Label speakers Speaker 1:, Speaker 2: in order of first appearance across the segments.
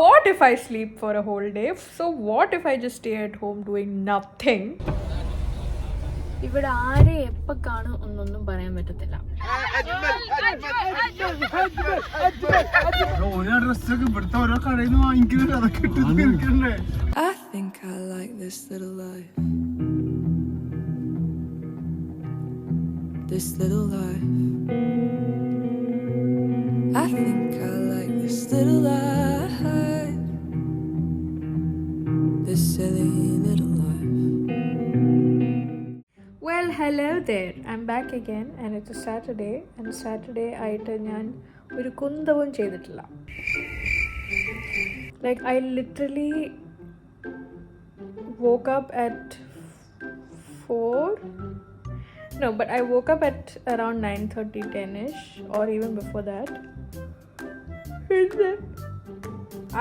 Speaker 1: what if I sleep for a whole day? So what if I just stay at home doing nothing?
Speaker 2: ഇവിടെ ആരെ എപ്പോൾ കാണും എന്നൊന്നും പറയാൻ പറ്റത്തില്ല.
Speaker 3: I think I like this little life. This little life. I think I like this little life. This silly little life.
Speaker 1: Well, hello there. I'm back again and it's a Saturday. And Saturday ആയിട്ട് ഞാൻ ഒരു കുന്തവും ചെയ്തിട്ടില്ല. Like I literally woke up at 4. No, but I woke up at around 9:30, 10ish, or even before that. And then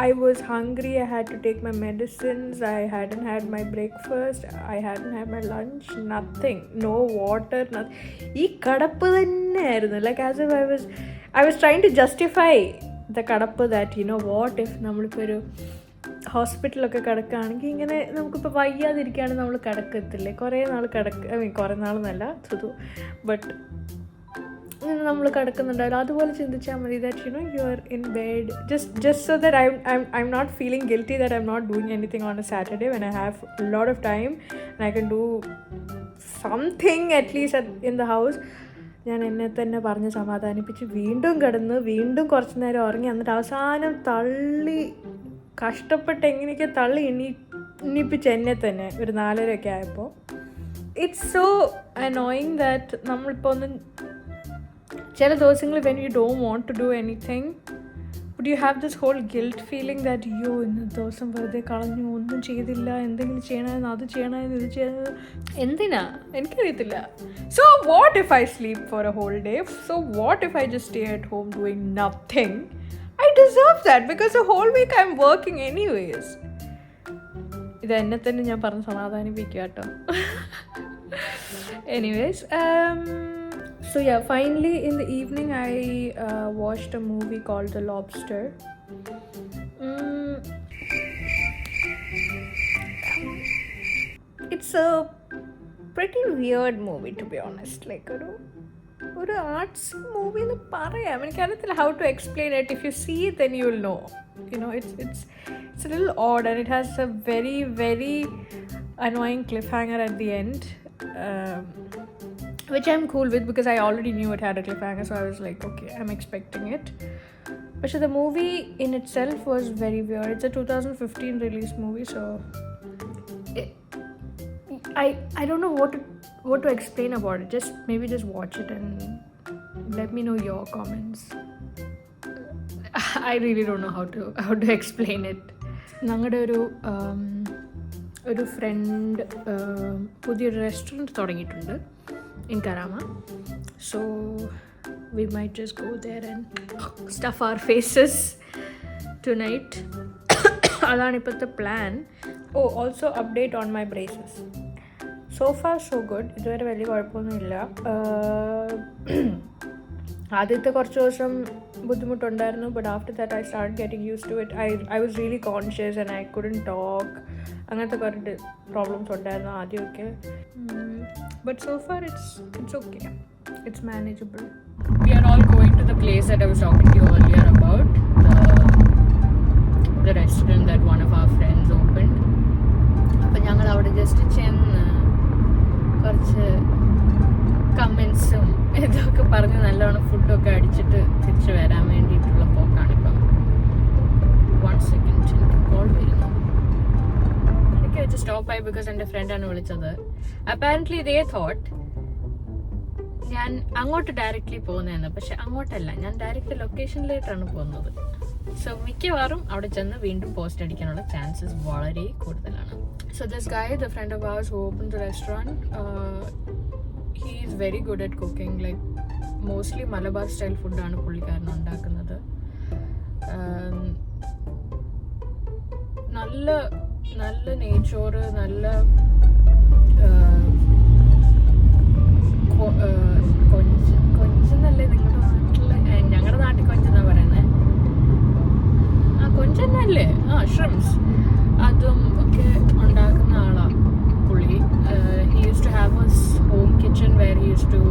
Speaker 1: I was hungry. I had to take my medicines. I hadn't had my breakfast. I hadn't had my lunch. Nothing. No water. Nothing. ഈ കടപ്പ് തന്നെയായിരുന്നു. Like as if I was trying to justify the കടപ്പ് that, you know, what if നമ്മളിപ്പോൾ ഒരു ഹോസ്പിറ്റലൊക്കെ കിടക്കുകയാണെങ്കിൽ ഇങ്ങനെ നമുക്കിപ്പോൾ വയ്യാതിരിക്കുകയാണെങ്കിൽ നമ്മൾ കിടക്കത്തില്ലേ, കുറേ നാൾ കുറേ നാളെന്നല്ല സുധു, ബട്ട് നമ്മൾ കിടക്കുന്നുണ്ടാവില്ല, അതുപോലെ ചിന്തിച്ചാൽ മതി. That you know you are in bed just so that I'm not feeling guilty that I'm not doing anything on a Saturday when I have a lot of time and I can do something at least in the house. ഞാൻ എന്നെ തന്നെ പറഞ്ഞ് സമാധാനിപ്പിച്ച് വീണ്ടും കിടന്ന് വീണ്ടും കുറച്ച് നേരം ഉറങ്ങി, എന്നിട്ട് അവസാനം തള്ളി കഷ്ടപ്പെട്ട് എങ്ങനെയൊക്കെ തള്ളി എണീപ്പിച്ച് എന്നെ തന്നെ ഒരു 4:30 ആയപ്പോൾ. ഇറ്റ്സ് സോ അനോയിങ് ദാറ്റ് നമ്മളിപ്പോൾ ഒന്ന് ചില ദിവസങ്ങളിൽ when you don't want to do anything but you have this whole guilt feeling that yo ഇന്ന് ദിവസം വെറുതെ കളഞ്ഞു, ഒന്നും ചെയ്തില്ല, എന്തെങ്കിലും ചെയ്യണമെന്ന്, അത് ചെയ്യണമെന്ന്, ഇത് ചെയ്യണമെന്ന്, എന്തിനാ എനിക്കറിയത്തില്ല. So what if I sleep for a whole day? So what if I just stay at home doing nothing? I deserve that because the whole week I'm working anyways. ഇത് എന്നെ തന്നെ ഞാൻ പറഞ്ഞ് സമാധാനിപ്പിക്കുക കേട്ടോ. Anyways, so yeah, finally in the evening I watched a movie called The Lobster. It's a pretty weird movie to be honest. Like ഒരു arts movie എന്ന് പറയാം, എനിക്കറിയത്തില്ല how to explain it. If you see it then you will know. You know, it's a little odd and it has a very very annoying cliffhanger at the end, which I'm cool with because I already knew it had a cliffhanger, so I was like okay, I'm expecting it. But so the movie in itself was very weird. It's a 2015 release movie, so I don't know what to explain about it. Maybe just watch it and let me know your comments. I really don't know how to explain it. ഞങ്ങളുടെ ഒരു front പുതിയൊരു restaurant തുടങ്ങിയിട്ടുണ്ട് in Karama, so we might just go there and stuff our faces tonight. അതാണ് ഇപ്പോഴത്തെ plan. Also update on my braces. So far so good. ഇതുവരെ വലിയ കുഴപ്പമൊന്നുമില്ല. ആദ്യത്തെ കുറച്ച് ദിവസം ബുദ്ധിമുട്ടുണ്ടായിരുന്നു, but after that I start getting use to it. I was really conscious and I couldn't talk. അങ്ങനത്തെ കുറേ പ്രോബ്ലംസ് ഉണ്ടായിരുന്നു ആദ്യമൊക്കെ. But so far it's okay. It's manageable. We are all going to the place that I was talking to you earlier about, the restaurant that one of our friends opened. അപ്പോൾ ഞങ്ങൾ അവിടെ just ചെന്ന് കുറച്ച് കമൻസും ഇതൊക്കെ പറഞ്ഞ് നല്ലോണം ഫുഡൊക്കെ അടിച്ചിട്ട് തിരിച്ച് വരാൻ വേണ്ടിയിട്ടുള്ള പോക്കാണിപ്പം. 1 second എനിക്ക് കോൾ വരുന്നു. എനിക്ക് വെച്ച് സ്റ്റോപ്പായി ബിക്കോസ് എൻ്റെ ഫ്രണ്ടാണ് വിളിച്ചത്. അപ്പാരൻ്റ്ലി ദേ തോട്ട് ഞാൻ അങ്ങോട്ട് ഡയറക്റ്റ്ലി പോകുന്നതെന്ന്. പക്ഷെ അങ്ങോട്ടല്ല, ഞാൻ ഡയറക്റ്റ് ലൊക്കേഷനിലേക്കാണ് പോകുന്നത്. സോ മിക്കവാറും അവിടെ ചെന്ന് വീണ്ടും പോസ്റ്റ് അടിക്കാനുള്ള ചാൻസസ് വളരെ കൂടുതലാണ്. So this guy, the friend of ours who opened the restaurant, he is very good at cooking. Like mostly Malabar style ഫുഡാണ് പുള്ളിക്കാരൻ ഉണ്ടാക്കുന്നത്. നല്ല നല്ല നെയ്ച്ചോറ്, നല്ല കൊഞ്ചെന്നല്ലേ നിങ്ങളുടെ നാട്ടിൽ? ഞങ്ങളുടെ നാട്ടിൽ കൊഞ്ചെന്നാണ് പറയുന്നത്.
Speaker 2: കൊഞ്ചന്നല്ലേ ഷ്രിംസ് അതും ഒക്കെ ഉണ്ടാക്കുന്ന ആളാണ് പുള്ളി. He used to have his home kitchen where he used to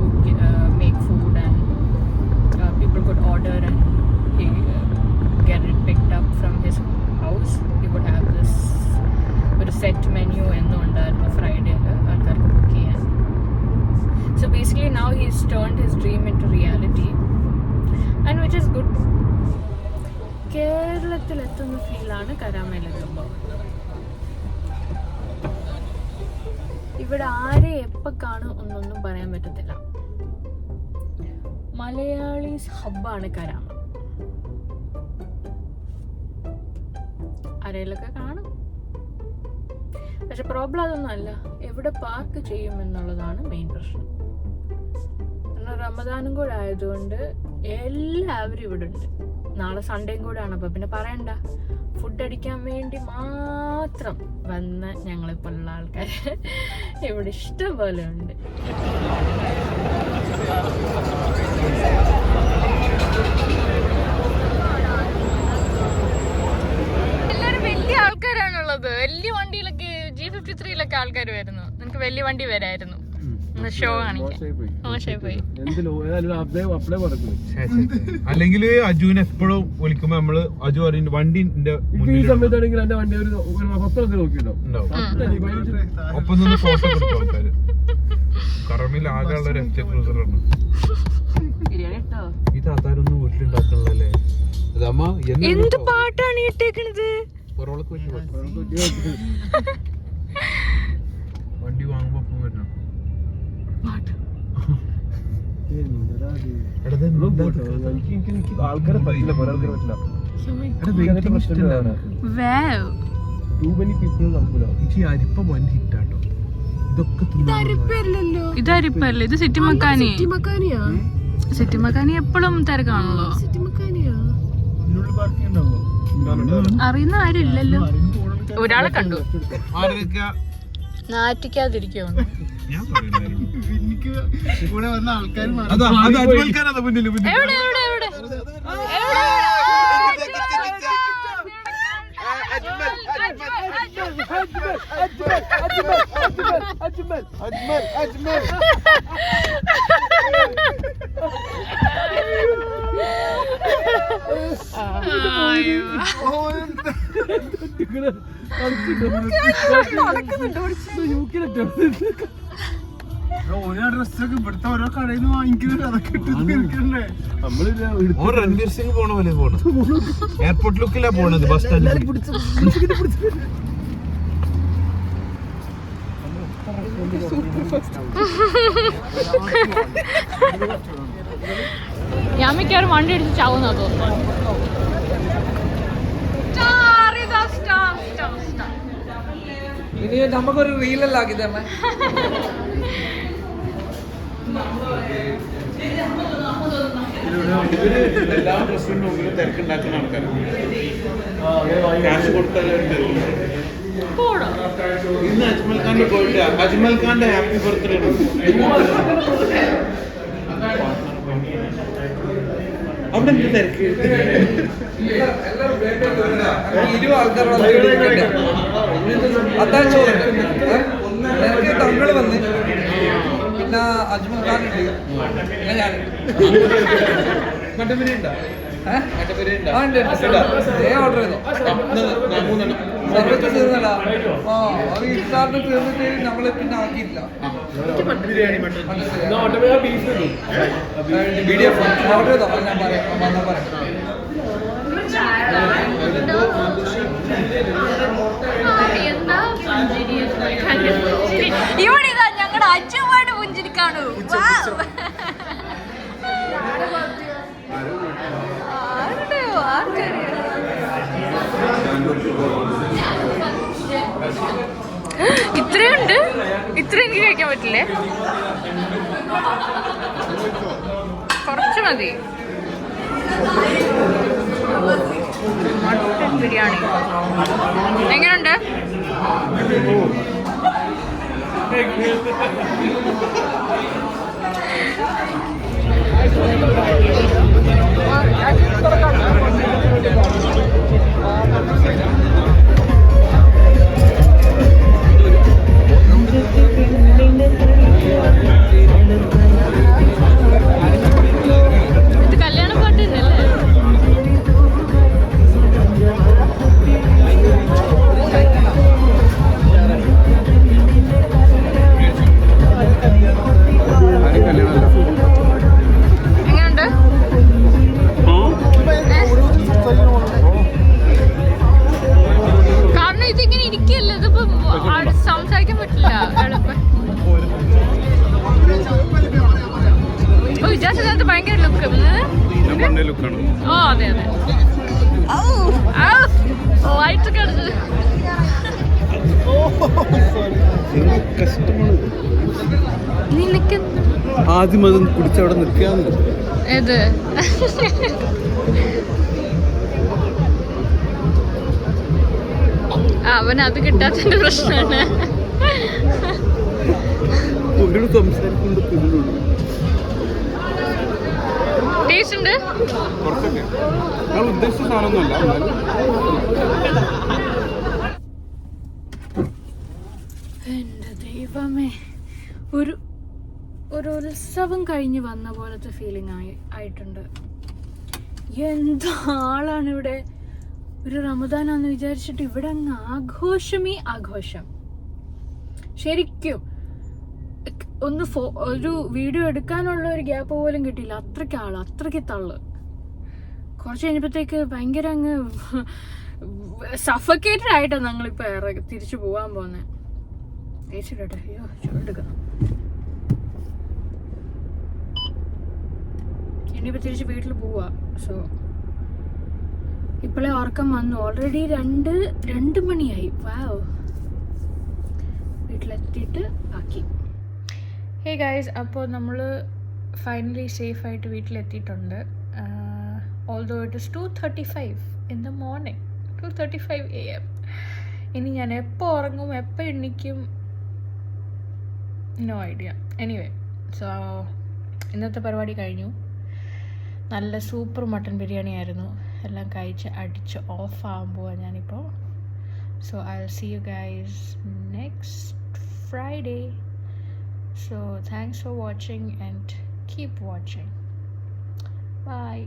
Speaker 2: make food and people could order and he get it picked up from his house. He would have this ഒരു സെറ്റ് മെനു എന്നും ഉണ്ടായിരുന്നു ഫ്രൈഡേയിൽ ആൾക്കാർക്ക് book ചെയ്യാൻ. So basically now he's turned his dream into reality and which is good. കേരളത്തിലെത്തുന്ന ഫീലാണ് കരാമയിലെത്തുമ്പോൾ. ഇവിടെ ആരെ എപ്പോൾ കാണും എന്നൊന്നും പറയാൻ പറ്റത്തില്ല. മലയാളീസ് ഹബ്ബാണ് കരാമ. ആരെയിലൊക്കെ കാണും. പക്ഷെ പ്രോബ്ലം അതൊന്നും അല്ല, എവിടെ പാർക്ക് ചെയ്യും എന്നുള്ളതാണ് മെയിൻ പ്രശ്നം. കാരണം റമദാനും കൂടെ ആയതുകൊണ്ട് എല്ലാവരും ഇവിടെ ഉണ്ട്. നാളെ സൺഡേയും കൂടെ ആണ്. അപ്പോൾ പിന്നെ പറയണ്ട, ഫുഡ് അടിക്കാൻ വേണ്ടി മാത്രം വന്ന ഞങ്ങളെപ്പോലുള്ള ആൾക്കാർ ഇവിടെ ഇഷ്ടം പോലെ ഉണ്ട്. എല്ലാവരും വലിയ ആൾക്കാരാണുള്ളത്. വലിയ വണ്ടിയിലൊക്കെ G53 ആൾക്കാർ വരുന്നു. നിനക്ക് വലിയ വണ്ടി വരായിരുന്നു ഷോ കാണിക്കാൻ.
Speaker 4: അല്ലെങ്കിൽ അജുവിനെ എപ്പോഴും വിളിക്കുമ്പോ നമ്മള് അജു പറയുന്നത് വണ്ടിന്റെ ഒപ്പം നിന്ന് ഫോട്ടോ എടുക്കും ആൾക്കാര്. കറമിൽ ആകെയുള്ള ഒരു എഫ് ക്രൂസറാണ് ഈ താത്താരൊന്നും വീട്ടിലുണ്ടാക്കണല്ലേ.
Speaker 1: എന്ത് പാട്ടാണ് ഇട്ടേക്കണത്?
Speaker 4: വണ്ടി വാങ്ങുമ്പോ ഒപ്പം വരണം. ആൾക്കാരെ പറ്റില്ല, കുറെ ആൾക്കാരെ പറ്റില്ല. അരിപ്പ വൻ ഹിറ്റാട്ടോ.
Speaker 1: ഇത് അരിപ്പല്ലേ, ഇത് സിറ്റി മക്കാനി. സിറ്റി മക്കാനി എപ്പോഴും തിരക്കാണല്ലോ. അറിയുന്ന ആരും ഇല്ലല്ലോ. ഒരാളെ കണ്ടു നാറ്റിക്കാതിരിക്കോ.
Speaker 4: ഡ്രസ്സൊക്കെ ഇവിടുത്തെ ഓരോ കടയിൽ നിന്ന് വാങ്ങിക്കുന്നുണ്ട്. അതൊക്കെ രൺവീർ സിംഗ് പോണ പോലെ പോണത്. എയർപോർട്ട് ലുക്കിലാ പോണത്. ബസ് സ്റ്റാൻഡിൽ
Speaker 2: ഞാൻ മിക്കവാറും വണ്ടി അടിച്ച് ചാവുന്ന തോന്നുന്നു.
Speaker 5: ഇനി നമുക്കൊരു റീലെല്ലാം ആക്കി തന്നെ.
Speaker 4: എല്ലാ ഡ്രസ്സിന്റെ മുമ്പിലും തിരക്കുണ്ടാക്കുന്ന ആൾക്കാരാണ്. ക്യാഷ് കൊടുത്താലും ഇന്ന് അജ്മൽ ഖാന്റെ ബർത്ത്ഡേ. അജ്മൽ ഖാന്റെ ഹാപ്പി ബർത്ത്ഡേ. അവിടെ എന്ത് തിരക്ക്?
Speaker 5: 20 ആൾക്കാരോട് അതാണ് ചോദിച്ചത്. തങ്ങൾ വന്ന് പിന്നെ അജ്മൽ ഖാൻ ഉണ്ട്, പിന്നെ ഞാൻ.
Speaker 4: കട്ടപ്പന ഉണ്ടോ?
Speaker 5: ഓർഡർ ചെയ്തോ? സർവീസ് തീർന്നടാ. അത് ഇഫ്താറിന് തീർന്നിട്ട് നമ്മള് പിന്നെ ആക്കിയില്ല. BDF ഓർഡർ ചെയ്തോ? ഞാൻ പറയാം, വന്നാൽ പറയാം.
Speaker 1: ഇവിടെ ഇതാ ഞങ്ങളുടെ അച്ഛനുമായിട്ട് പുഞ്ചിരിക്കാണു. ഇത്രയുണ്ട്. ഇത്ര എനിക്ക് കഴിക്കാൻ പറ്റില്ലേ? കുറച്ച് മതി. മട്ടൻ ബിരിയാണി എങ്ങനെയുണ്ട്?
Speaker 5: I
Speaker 2: ഇത് കല്യാണ പാട്ട് തന്നെയല്ലേ? എങ്ങനെയുണ്ട്? കാരണം ഇതിങ്ങനെ ഇരിക്കല്ലേ, ഇതിപ്പോ സംസാരിക്കാൻ പറ്റില്ല എളുപ്പം. ഓ വിചാരിച്ചത് ഭയങ്കര ലുക്ക്. ഓ അതെ അതെ, ലൈറ്റ് ഒക്കെ അടിച്ചത്. നിനക്ക്
Speaker 4: ആദ്യം അത് കുടിച്ചവിടെ നിൽക്കാന്ന്
Speaker 2: ഏത് അവനത് കിട്ടാത്തതിന്റെ പ്രശ്നമാണ്. ടേസ്റ്റ് ഉണ്ട്.
Speaker 4: ഉദ്ദേശിച്ച സാധനമൊന്നുമല്ല.
Speaker 2: എൻ്റെ ദൈവമേ, ഒരു ഉത്സവം കഴിഞ്ഞ് വന്ന പോലത്തെ ഫീലിംഗ് ആയിട്ടുണ്ട്. എന്താളാണ് ഇവിടെ. ഒരു റമദാനാന്ന് വിചാരിച്ചിട്ട് ഇവിടെ അങ്ങ് ആഘോഷമേ ആഘോഷം. ശരിക്കും ഒരു വീഡിയോ എടുക്കാനുള്ള ഒരു ഗ്യാപ്പ് പോലും കിട്ടിയില്ല. അത്രയ്ക്ക് ആള്, അത്രയ്ക്ക് തള്ളു. കുറച്ച് കഴിഞ്ഞപ്പോഴത്തേക്ക് ഭയങ്കര അങ്ങ് സഫക്കേറ്റഡ് ആയിട്ടാണ് ഞങ്ങളിപ്പോ തിരിച്ചു പോവാൻ പോകുന്നത്. കഴിച്ചിട്ടെ, അയ്യോ ചൂടെടുക്കണം. ഇനിയിപ്പോൾ തിരിച്ച് വീട്ടിൽ പോവാ. സോ ഇപ്പോഴേ ഉറക്കം വന്നു. ഓൾറെഡി 2 മണിയായി. വാവ്. വീട്ടിലെത്തിയിട്ട് ബാക്കി. ഹേ ഗൈസ്, അപ്പോൾ നമ്മൾ ഫൈനലി സേഫായിട്ട് വീട്ടിലെത്തിയിട്ടുണ്ട്. Although it is 2:35 in the morning, 2:35 AM. ഇനി ഞാൻ എപ്പോൾ ഉറങ്ങും, എപ്പോൾ എണ്ണിക്കും, നോ ഐഡിയ. എനിവേ, സോ ഇന്നത്തെ പരിപാടി കഴിഞ്ഞു. നല്ല സൂപ്പർ മട്ടൻ ബിരിയാണി ആയിരുന്നു. എല്ലാം കഴിച്ച് അടിച്ച് ഓഫ് ആകുമ്പോൾ ഞാനിപ്പോൾ. So I will see you guys next Friday. So thanks for watching and keep watching. Bye.